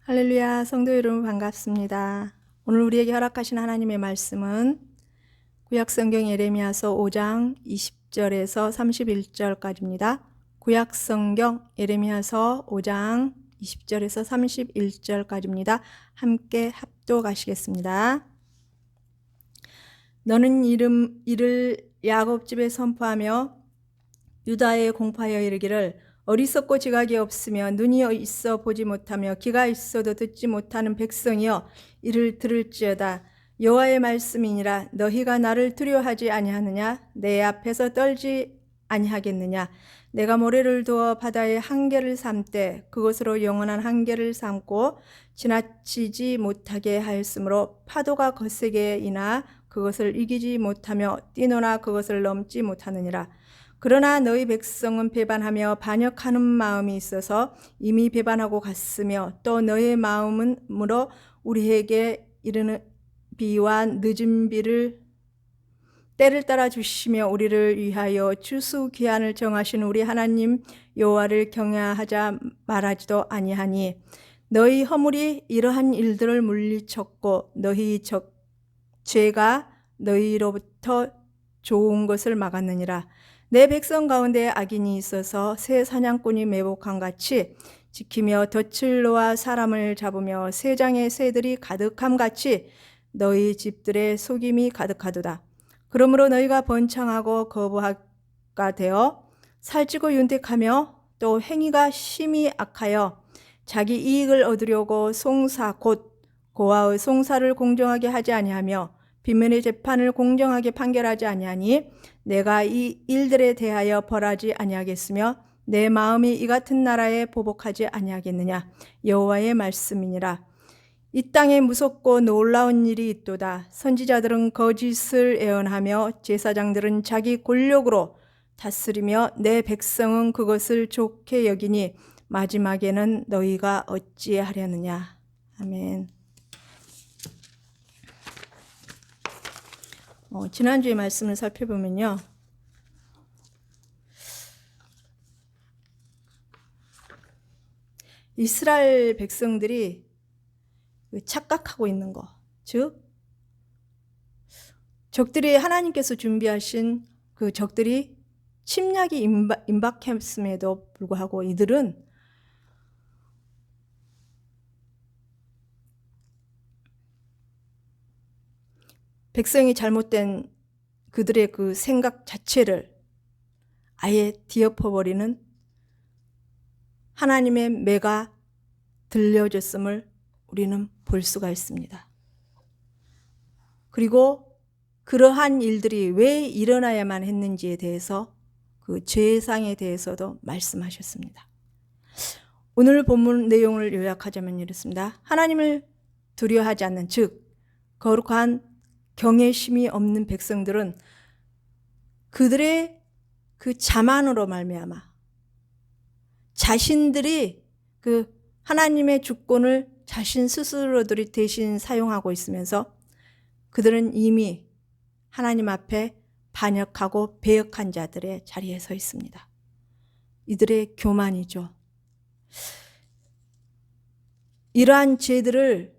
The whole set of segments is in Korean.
할렐루야, 성도 여러분 반갑습니다. 오늘 우리에게 허락하신 하나님의 말씀은 구약성경 예레미야서 5장 20절에서 31절까지입니다. 구약성경 예레미야서 5장 20절에서 31절까지입니다. 함께 합독하시겠습니다. 너는 이를 야곱 집에 선포하며 유다에 공포하여 이르기를 어리석고 지각이 없으며 눈이 있어 보지 못하며 귀가 있어도 듣지 못하는 백성이여 이를 들을지어다. 여호와의 말씀이니라. 너희가 나를 두려워하지 아니하느냐? 내 앞에서 떨지 아니하겠느냐? 내가 모래를 두어 바다의 한계를 삼되 그것으로 영원한 한계를 삼고 지나치지 못하게 하였으므로 파도가 거세게 이나 그것을 이기지 못하며 뛰노나 그것을 넘지 못하느니라. 그러나 너희 백성은 배반하며 반역하는 마음이 있어서 이미 배반하고 갔으며 또 너희 마음으로 우리에게 이르는 비와 늦은 비를 때를 따라 주시며 우리를 위하여 추수기한을 정하신 우리 하나님 여호와를 경외하자 말하지도 아니하니 너희 허물이 이러한 일들을 물리쳤고 너희 죄가 너희로부터 좋은 것을 막았느니라. 내 백성 가운데 악인이 있어서 새 사냥꾼이 매복한 같이 지키며 덫을 놓아 사람을 잡으며 새장의 새들이 가득함 같이 너희 집들의 속임이 가득하도다. 그러므로 너희가 번창하고 거부하가 되어 살찌고 윤택하며 또 행위가 심히 악하여 자기 이익을 얻으려고 송사 곧 고아의 송사를 공정하게 하지 아니하며 빈면의 재판을 공정하게 판결하지 아니하니 내가 이 일들에 대하여 벌하지 아니하겠으며 내 마음이 이 같은 나라에 보복하지 아니하겠느냐. 여호와의 말씀이니라. 이 땅에 무섭고 놀라운 일이 있도다. 선지자들은 거짓을 애언하며 제사장들은 자기 권력으로 다스리며 내 백성은 그것을 좋게 여기니 마지막에는 너희가 어찌하려느냐. 아멘. 지난주의 말씀을 살펴보면요. 이스라엘 백성들이 착각하고 있는 것, 즉 적들이 하나님께서 준비하신 그 적들이 침략이 임박했음에도 불구하고 이들은 백성이 잘못된 그들의 그 생각 자체를 아예 뒤엎어버리는 하나님의 매가 들려졌음을 우리는 볼 수가 있습니다. 그리고 그러한 일들이 왜 일어나야만 했는지에 대해서 그 죄상에 대해서도 말씀하셨습니다. 오늘 본문 내용을 요약하자면 이렇습니다. 하나님을 두려워하지 않는, 즉 거룩한 경외심이 없는 백성들은 그들의 그 자만으로 말미암아 자신들이 그 하나님의 주권을 자신 스스로들이 대신 사용하고 있으면서 그들은 이미 하나님 앞에 반역하고 배역한 자들의 자리에 서 있습니다. 이들의 교만이죠. 이러한 죄들을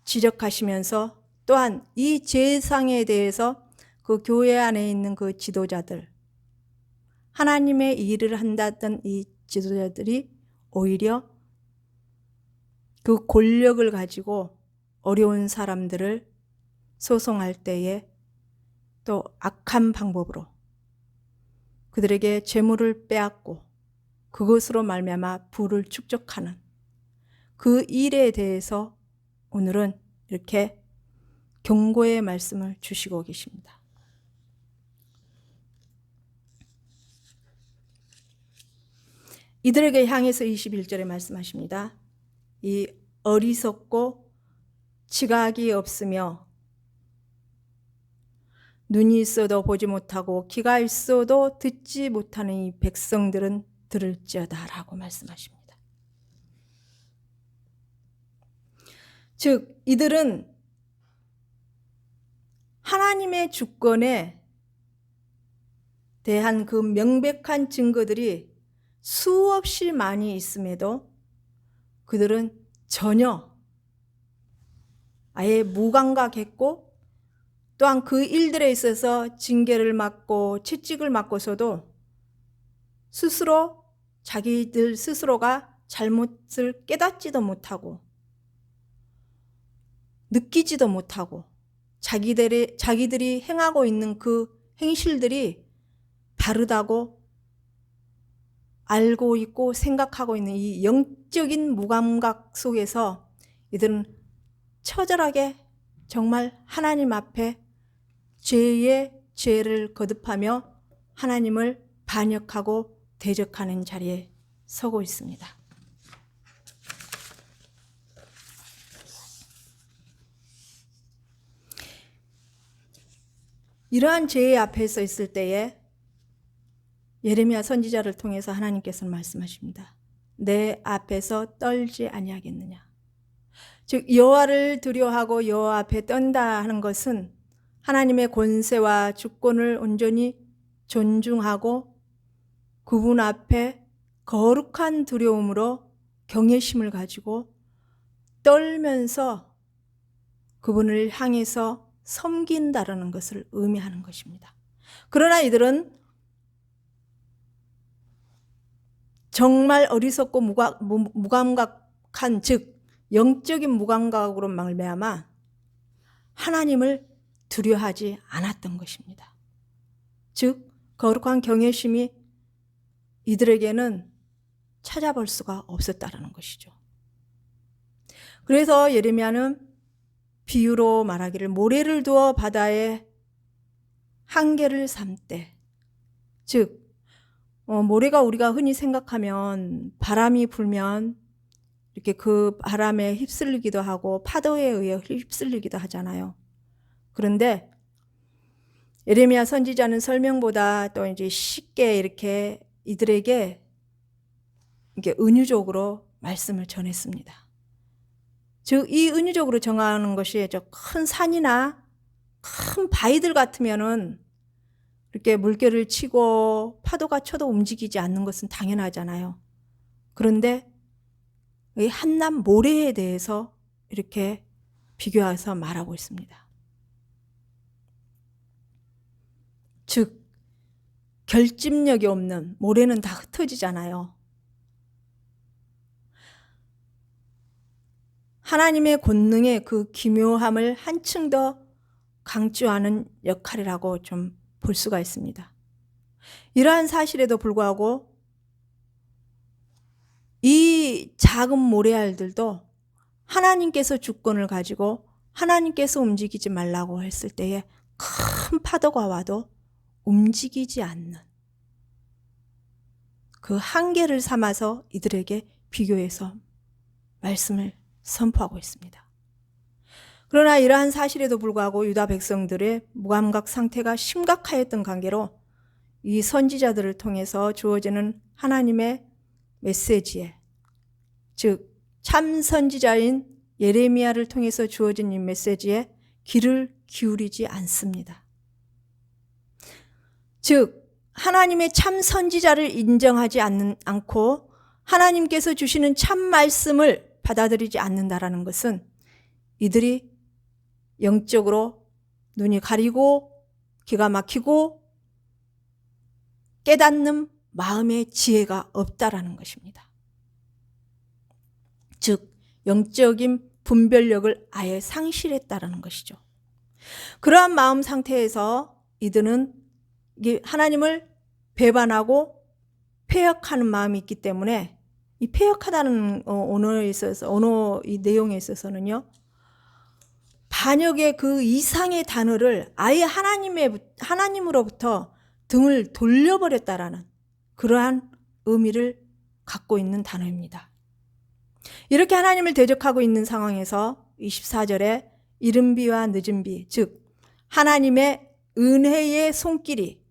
지적하시면서 또한 이 죄상에 대해서 그 교회 안에 있는 그 지도자들, 하나님의 일을 한다던 이 지도자들이 오히려 그 권력을 가지고 어려운 사람들을 소송할 때에 또 악한 방법으로 그들에게 재물을 빼앗고 그것으로 말미암아 부를 축적하는 그 일에 대해서 오늘은 이렇게 경고의 말씀을 주시고 계십니다. 이들에게 향해서 21절에 말씀하십니다. 이 어리석고 지각이 없으며 눈이 있어도 보지 못하고 귀가 있어도 듣지 못하는 이 백성들은 들을지어다 라고 말씀하십니다. 즉 이들은 하나님의 주권에 대한 그 명백한 증거들이 수없이 많이 있음에도 그들은 전혀 아예 무감각했고, 또한 그 일들에 있어서 징계를 받고 채찍을 맞고서도 스스로 자기들 스스로가 잘못을 깨닫지도 못하고 느끼지도 못하고 자기들이 행하고 있는 그 행실들이 바르다고 알고 있고 생각하고 있는 이 영적인 무감각 속에서 이들은 처절하게 정말 하나님 앞에 죄의 죄를 거듭하며 하나님을 반역하고 대적하는 자리에 서고 있습니다. 이러한 죄의 앞에 서 있을 때에 예레미야 선지자를 통해서 하나님께서는 말씀하십니다. 내 앞에서 떨지 아니하겠느냐. 즉 여호와를 두려워하고 여호와 앞에 떤다 하는 것은 하나님의 권세와 주권을 온전히 존중하고 그분 앞에 거룩한 두려움으로 경외심을 가지고 떨면서 그분을 향해서 섬긴다라는 것을 의미하는 것입니다. 그러나 이들은 정말 어리석고 무감각한, 즉 영적인 무감각으로 말미암아 하나님을 두려워하지 않았던 것입니다. 즉 거룩한 경외심이 이들에게는 찾아볼 수가 없었다는 것이죠. 그래서 예레미야는 비유로 말하기를 모래를 두어 바다에 한계를 삼되, 즉 모래가 우리가 흔히 생각하면 바람이 불면 이렇게 그 바람에 휩쓸리기도 하고 파도에 의해 휩쓸리기도 하잖아요. 그런데 예레미야 선지자는 설명보다 또 이제 쉽게 이렇게 이들에게 이게 은유적으로 말씀을 전했습니다. 즉 이 은유적으로 정하는 것이 저 큰 산이나 큰 바위들 같으면은 이렇게 물결을 치고 파도가 쳐도 움직이지 않는 것은 당연하잖아요. 그런데 이 한낱 모래에 대해서 이렇게 비교해서 말하고 있습니다. 즉 결집력이 없는 모래는 다 흩어지잖아요. 하나님의 권능의 그 기묘함을 한층 더 강조하는 역할이라고 좀 볼 수가 있습니다. 이러한 사실에도 불구하고 이 작은 모래알들도 하나님께서 주권을 가지고 하나님께서 움직이지 말라고 했을 때에 큰 파도가 와도 움직이지 않는 그 한계를 삼아서 이들에게 비교해서 말씀을 선포하고 있습니다. 그러나 이러한 사실에도 불구하고 유다 백성들의 무감각 상태가 심각하였던 관계로 이 선지자들을 통해서 주어지는 하나님의 메시지에, 즉 참 선지자인 예레미야를 통해서 주어진 이 메시지에 귀를 기울이지 않습니다. 즉 하나님의 참 선지자를 인정하지 않고 하나님께서 주시는 참 말씀을 받아들이지 않는다라는 것은 이들이 영적으로 눈이 가리고 귀가 막히고 깨닫는 마음의 지혜가 없다라는 것입니다. 즉 영적인 분별력을 아예 상실했다라는 것이죠. 그러한 마음 상태에서 이들은 하나님을 배반하고 패역하는 마음이 있기 때문에 이 패역하다는 언어에 있어서 이 내용에 있어서는요, 반역의 그 이상의 단어를 아예 하나님으로부터 등을 돌려버렸다라는 그러한 의미를 갖고 있는 단어입니다. 이렇게 하나님을 대적하고 있는 상황에서 24절에 이른 비와 늦은 비, 즉 하나님의 은혜의 손길이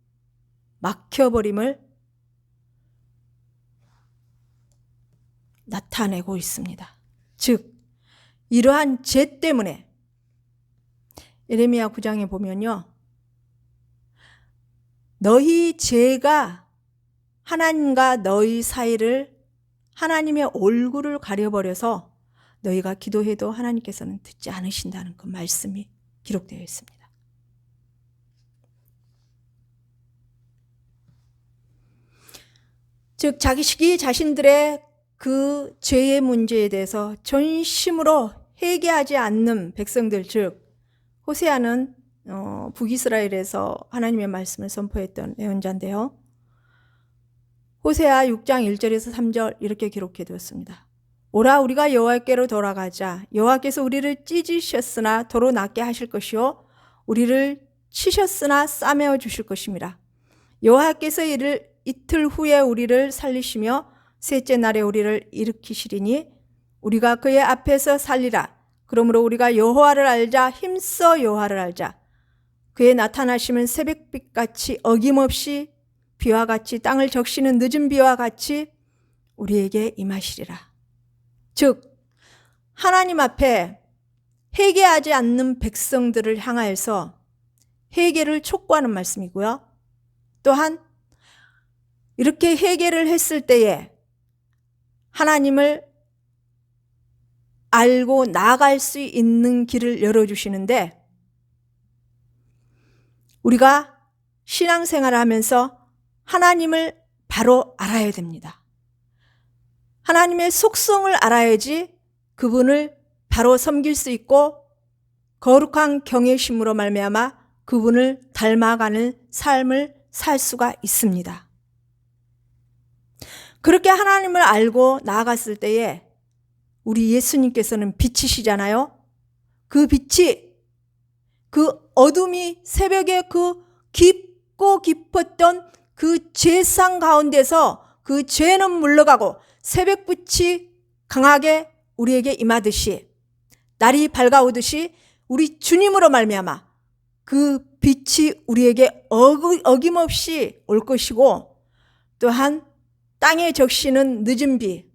막혀버림을 나타내고 있습니다. 즉 이러한 죄 때문에 예레미야 9장에 보면요, 너희 죄가 하나님과 너희 사이를, 하나님의 얼굴을 가려버려서 너희가 기도해도 하나님께서는 듣지 않으신다는 그 말씀이 기록되어 있습니다. 즉 자기 자신들의 그 죄의 문제에 대해서 전심으로 회개하지 않는 백성들, 즉 호세아는 북이스라엘에서 하나님의 말씀을 선포했던 예언자인데요. 호세아 6장 1절에서 3절 이렇게 기록해 두었습니다. 오라 우리가 여호와께로 돌아가자. 여호와께서 우리를 찢으셨으나 도로 낫게 하실 것이요 우리를 치셨으나 싸매어 주실 것입니다. 여호와께서 이틀 후에 우리를 살리시며 셋째 날에 우리를 일으키시리니 우리가 그의 앞에서 살리라. 그러므로 우리가 여호와를 알자. 힘써 여호와를 알자. 그의 나타나심은 새벽빛같이 어김없이 비와 같이 땅을 적시는 늦은 비와 같이 우리에게 임하시리라. 즉 하나님 앞에 회개하지 않는 백성들을 향하여서 회개를 촉구하는 말씀이고요. 또한 이렇게 회개를 했을 때에 하나님을 알고 나아갈 수 있는 길을 열어주시는데, 우리가 신앙생활을 하면서 하나님을 바로 알아야 됩니다. 하나님의 속성을 알아야지 그분을 바로 섬길 수 있고 거룩한 경외심으로 말미암아 그분을 닮아가는 삶을 살 수가 있습니다. 그렇게 하나님을 알고 나아갔을 때에 우리 예수님께서는 빛이시잖아요. 그 빛이, 그 어둠이 새벽에 그 깊고 깊었던 그 죄상 가운데서 그 죄는 물러가고 새벽빛이 강하게 우리에게 임하듯이, 날이 밝아오듯이 우리 주님으로 말미암아 그 빛이 우리에게 어김없이 올 것이고, 또한 땅에 적시는 늦은 비,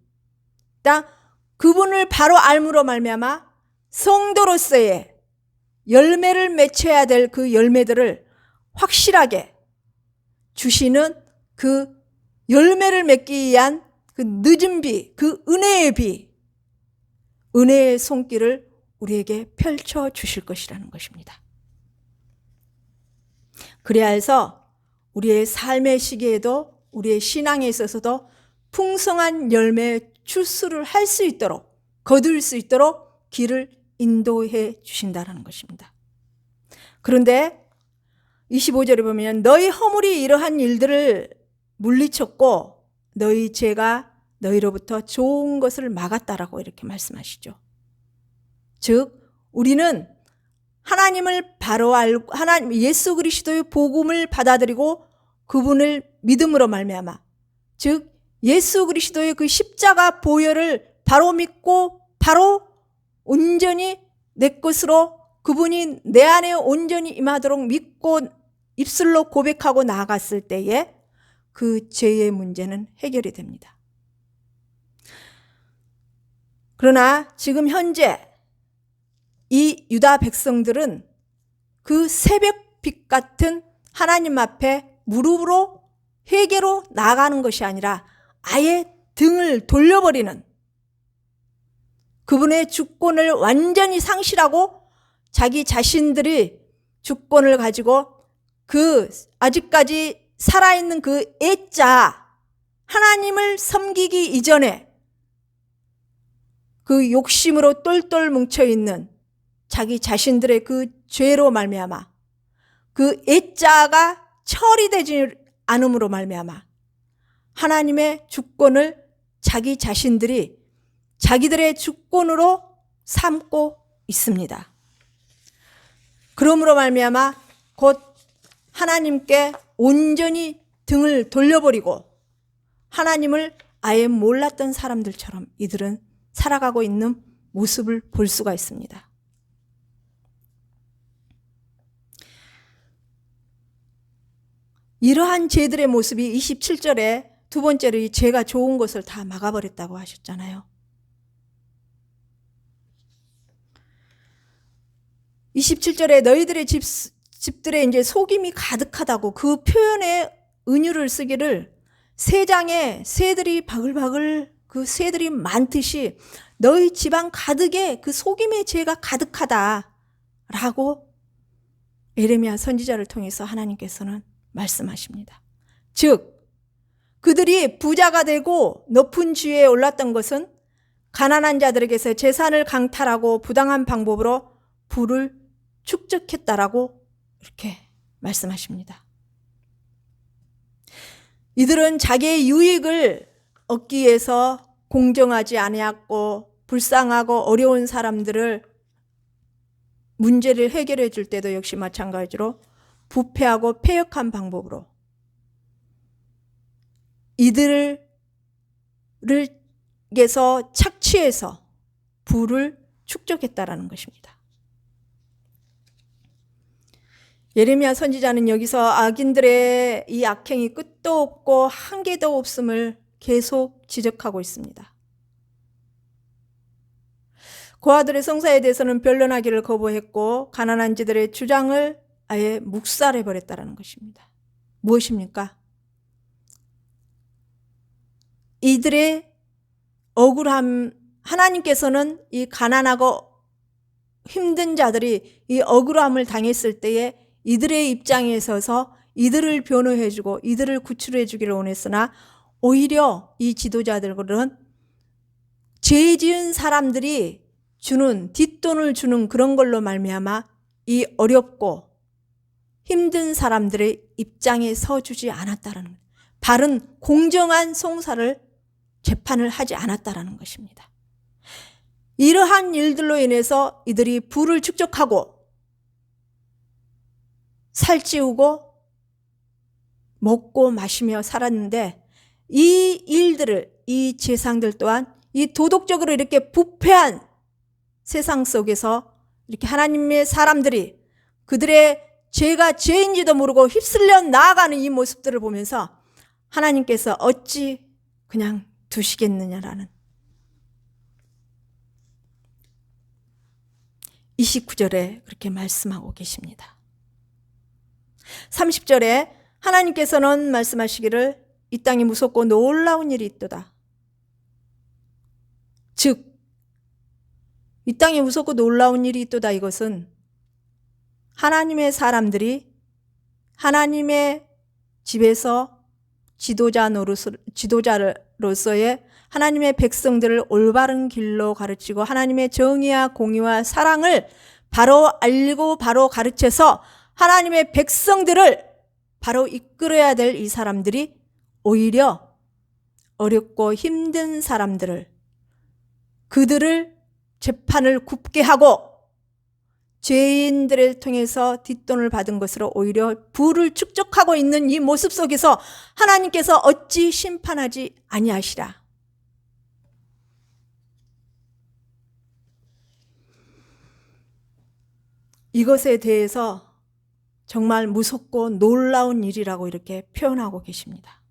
그분을 바로 알므로 말미암아 성도로서의 열매를 맺혀야 될 그 열매들을 확실하게 주시는 그 열매를 맺기 위한 그 늦은 비, 그 은혜의 비, 은혜의 손길을 우리에게 펼쳐 주실 것이라는 것입니다. 그래야 해서 우리의 삶의 시기에도, 우리의 신앙에 있어서도 풍성한 열매 출수를 할 수 있도록, 거둘 수 있도록 길을 인도해 주신다는 것입니다. 그런데 25절에 보면 너희 허물이 이러한 일들을 물리쳤고 너희 죄가 너희로부터 좋은 것을 막았다라고 이렇게 말씀하시죠. 즉 우리는 하나님을 바로 알고 하나님 예수 그리스도의 복음을 받아들이고 그분을 믿음으로 말미암아, 즉 예수 그리스도의 그 십자가 보혈을 바로 믿고 바로 온전히 내 것으로, 그분이 내 안에 온전히 임하도록 믿고 입술로 고백하고 나아갔을 때에 그 죄의 문제는 해결이 됩니다. 그러나 지금 현재 이 유다 백성들은 그 새벽빛 같은 하나님 앞에 무릎으로 회개로 나아가는 것이 아니라 아예 등을 돌려버리는, 그분의 주권을 완전히 상실하고 자기 자신들이 주권을 가지고 그 아직까지 살아있는 그 애자 하나님을 섬기기 이전에 그 욕심으로 똘똘 뭉쳐있는 자기 자신들의 그 죄로 말미암아 그 애자가 처리되지 않음으로 말미암아 하나님의 주권을 자기 자신들이 자기들의 주권으로 삼고 있습니다. 그러므로 말미암아 곧 하나님께 온전히 등을 돌려버리고 하나님을 아예 몰랐던 사람들처럼 이들은 살아가고 있는 모습을 볼 수가 있습니다. 이러한 죄들의 모습이 27절에 두 번째로 이 죄가 좋은 것을 다 막아버렸다고 하셨잖아요. 27절에 너희들의 집들에 이제 속임이 가득하다고 그 표현에 은유를 쓰기를, 새 장에 새들이 바글바글 그 새들이 많듯이 너희 집안 가득에 그 속임의 죄가 가득하다 라고 예레미야 선지자를 통해서 하나님께서는 말씀하십니다. 즉 그들이 부자가 되고 높은 지위에 올랐던 것은 가난한 자들에게서 재산을 강탈하고 부당한 방법으로 부를 축적했다라고 이렇게 말씀하십니다. 이들은 자기의 유익을 얻기 위해서 공정하지 아니하고 불쌍하고 어려운 사람들을 문제를 해결해 줄 때도 역시 마찬가지로 부패하고 패역한 방법으로 이들에게서 착취해서 부를 축적했다라는 것입니다. 예레미야 선지자는 여기서 악인들의 이 악행이 끝도 없고 한계도 없음을 계속 지적하고 있습니다. 고아들의 성사에 대해서는 변론하기를 거부했고 가난한 자들의 주장을 아예 묵살해버렸다는 것입니다. 무엇입니까? 이들의 억울함, 하나님께서는 이 가난하고 힘든 자들이 이 억울함을 당했을 때에 이들의 입장에 서서 이들을 변호해주고 이들을 구출해주기를 원했으나 오히려 이 지도자들은 죄 지은 사람들이 주는 뒷돈을 주는 그런 걸로 말미암아 이 어렵고 힘든 사람들의 입장에 서주지 않았다는 거예요. 바른 공정한 송사를 재판을 하지 않았다는 것입니다. 이러한 일들로 인해서 이들이 부를 축적하고 살찌우고 먹고 마시며 살았는데 이 일들을, 이 재상들 또한 이 도덕적으로 이렇게 부패한 세상 속에서 이렇게 하나님의 사람들이 그들의 죄가 죄인지도 모르고 휩쓸려 나아가는 이 모습들을 보면서 하나님께서 어찌 그냥 두시겠느냐라는 29절에 그렇게 말씀하고 계십니다. 30절에 하나님께서는 말씀하시기를 이 땅이 무섭고 놀라운 일이 있도다. 즉 이 땅에 무섭고 놀라운 일이 있도다. 이것은 하나님의 사람들이 하나님의 집에서 지도자로서의 하나님의 백성들을 올바른 길로 가르치고 하나님의 정의와 공의와 사랑을 바로 알고 바로 가르쳐서 하나님의 백성들을 바로 이끌어야 될 이 사람들이 오히려 어렵고 힘든 사람들을 그들을 재판을 굽게 하고 죄인들을 통해서 뒷돈을 받은 것으로 오히려 부를 축적하고 있는 이 모습 속에서 하나님께서 어찌 심판하지 아니하시라. 이것에 대해서 정말 무섭고 놀라운 일이라고 이렇게 표현하고 계십니다.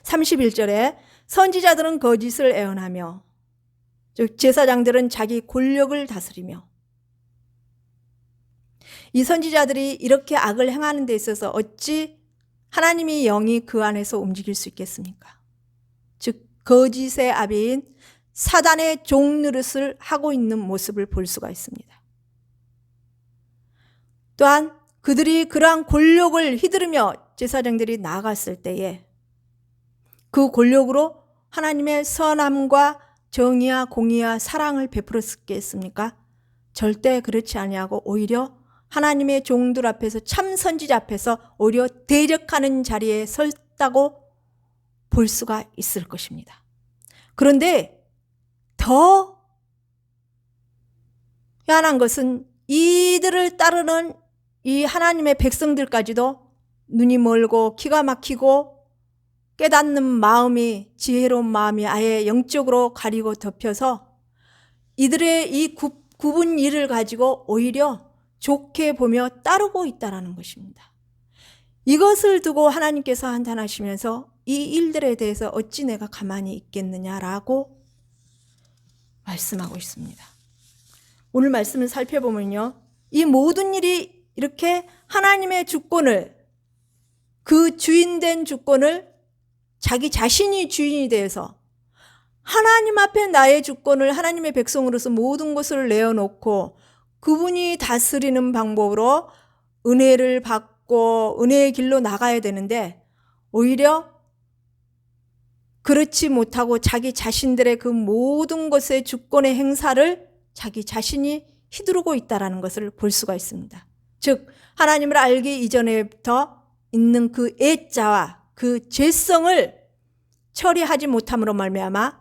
31절에 선지자들은 거짓을 애언하며 즉 제사장들은 자기 권력을 다스리며 이 선지자들이 이렇게 악을 행하는 데 있어서 어찌 하나님의 영이 그 안에서 움직일 수 있겠습니까? 즉 거짓의 아비인 사단의 종노릇을 하고 있는 모습을 볼 수가 있습니다. 또한 그들이 그러한 권력을 휘두르며 제사장들이 나아갔을 때에 그 권력으로 하나님의 선함과 정의와 공의와 사랑을 베풀었겠습니까? 절대 그렇지 아니하고 오히려 하나님의 종들 앞에서 참 선지자 앞에서 오히려 대적하는 자리에 섰다고 볼 수가 있을 것입니다. 그런데 더 희한한 것은 이들을 따르는 이 하나님의 백성들까지도 눈이 멀고 기가 막히고 깨닫는 마음이 지혜로운 마음이 아예 영적으로 가리고 덮여서 이들의 이 굽은 일을 가지고 오히려 좋게 보며 따르고 있다는 것입니다. 이것을 두고 하나님께서 한탄하시면서 이 일들에 대해서 어찌 내가 가만히 있겠느냐라고 말씀하고 있습니다. 오늘 말씀을 살펴보면요, 이 모든 일이 이렇게 하나님의 주권을, 그 주인된 주권을 자기 자신이 주인이 되어서 하나님 앞에 나의 주권을 하나님의 백성으로서 모든 것을 내어놓고 그분이 다스리는 방법으로 은혜를 받고 은혜의 길로 나가야 되는데, 오히려 그렇지 못하고 자기 자신들의 그 모든 것의 주권의 행사를 자기 자신이 휘두르고 있다는 것을 볼 수가 있습니다. 즉 하나님을 알기 이전에부터 있는 그 애자와 그 죄성을 처리하지 못함으로 말미암아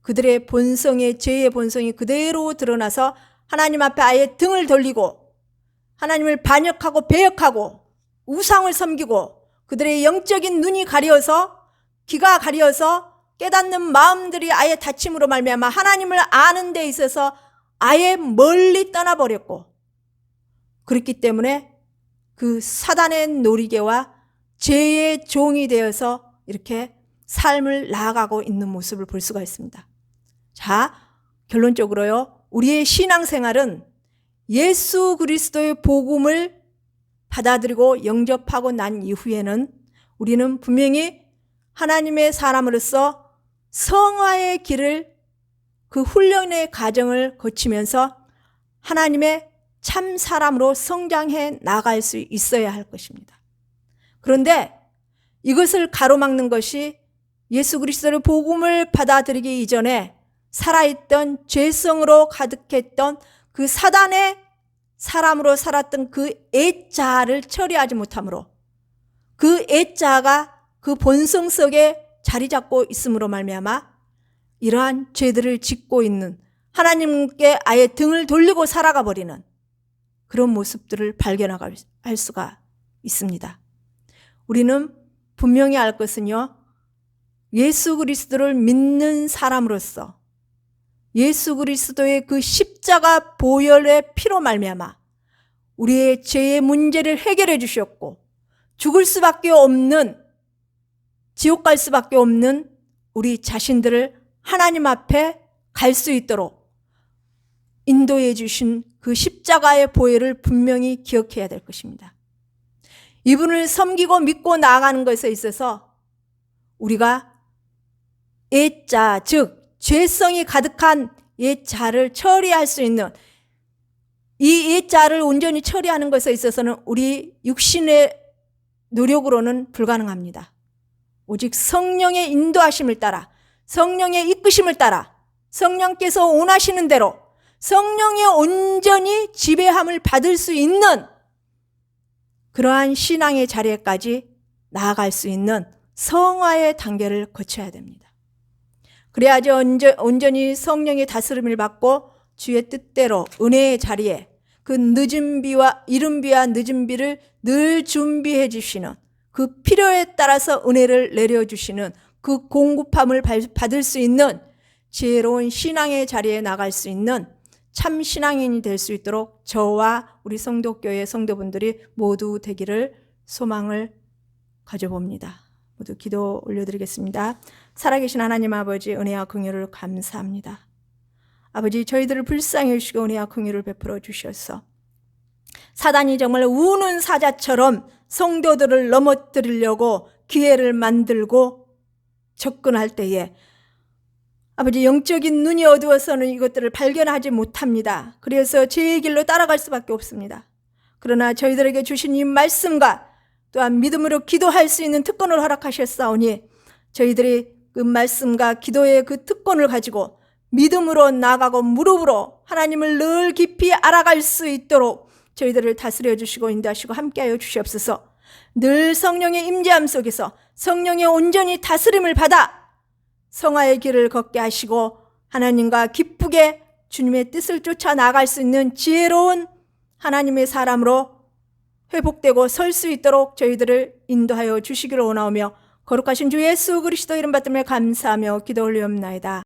그들의 본성의 죄의 본성이 그대로 드러나서 하나님 앞에 아예 등을 돌리고 하나님을 반역하고 배역하고 우상을 섬기고 그들의 영적인 눈이 가려서 귀가 가려서 깨닫는 마음들이 아예 닫힘으로 말미암아 하나님을 아는 데 있어서 아예 멀리 떠나버렸고, 그렇기 때문에 그 사단의 놀이개와 죄의 종이 되어서 이렇게 삶을 나아가고 있는 모습을 볼 수가 있습니다. 자, 결론적으로요, 우리의 신앙생활은 예수 그리스도의 복음을 받아들이고 영접하고 난 이후에는 우리는 분명히 하나님의 사람으로서 성화의 길을, 그 훈련의 과정을 거치면서 하나님의 참 사람으로 성장해 나갈 수 있어야 할 것입니다. 그런데 이것을 가로막는 것이 예수 그리스도의 복음을 받아들이기 이전에 살아있던 죄성으로 가득했던 그 사단의 사람으로 살았던 그 애자를 처리하지 못함으로, 그 애자가 그 본성 속에 자리 잡고 있음으로 말미암아 이러한 죄들을 짓고 있는, 하나님께 아예 등을 돌리고 살아가 버리는 그런 모습들을 발견할 수가 있습니다. 우리는 분명히 알 것은요, 예수 그리스도를 믿는 사람으로서 예수 그리스도의 그 십자가 보혈의 피로 말미암아 우리의 죄의 문제를 해결해 주셨고 죽을 수밖에 없는, 지옥 갈 수밖에 없는 우리 자신들을 하나님 앞에 갈 수 있도록 인도해 주신 그 십자가의 보혈을 분명히 기억해야 될 것입니다. 이분을 섬기고 믿고 나아가는 것에 있어서 우리가 애자, 즉 죄성이 가득한 애자를 처리할 수 있는, 이 애자를 온전히 처리하는 것에 있어서는 우리 육신의 노력으로는 불가능합니다. 오직 성령의 인도하심을 따라, 성령의 이끄심을 따라, 성령께서 원하시는 대로 성령의 온전히 지배함을 받을 수 있는 그러한 신앙의 자리에까지 나아갈 수 있는 성화의 단계를 거쳐야 됩니다. 그래야지 온전히 성령의 다스림을 받고 주의 뜻대로 은혜의 자리에 그 늦은 비와 이른 비와 늦은 비를 늘 준비해 주시는, 그 필요에 따라서 은혜를 내려주시는 그 공급함을 받을 수 있는 지혜로운 신앙의 자리에 나갈 수 있는 참 신앙인이 될 수 있도록 저와 우리 성도교회 성도분들이 모두 되기를 소망을 가져봅니다. 모두 기도 올려드리겠습니다. 살아계신 하나님 아버지, 은혜와 긍휼을 감사합니다. 아버지, 저희들을 불쌍히 여주시고 은혜와 긍휼을 베풀어 주셔서 사단이 정말 우는 사자처럼 성도들을 넘어뜨리려고 기회를 만들고 접근할 때에 아버지, 영적인 눈이 어두워서는 이것들을 발견하지 못합니다. 그래서 죄의 길로 따라갈 수밖에 없습니다. 그러나 저희들에게 주신 이 말씀과 또한 믿음으로 기도할 수 있는 특권을 허락하셨사오니 저희들이 그 말씀과 기도의 그 특권을 가지고 믿음으로 나아가고 무릎으로 하나님을 늘 깊이 알아갈 수 있도록 저희들을 다스려 주시고 인도하시고 함께하여 주시옵소서. 늘 성령의 임재함 속에서 성령의 온전히 다스림을 받아 성화의 길을 걷게 하시고 하나님과 기쁘게 주님의 뜻을 쫓아 나갈 수 있는 지혜로운 하나님의 사람으로 회복되고 설 수 있도록 저희들을 인도하여 주시기를 원하오며 거룩하신 주 예수 그리스도 이름 받들며 감사하며 기도 올리옵나이다.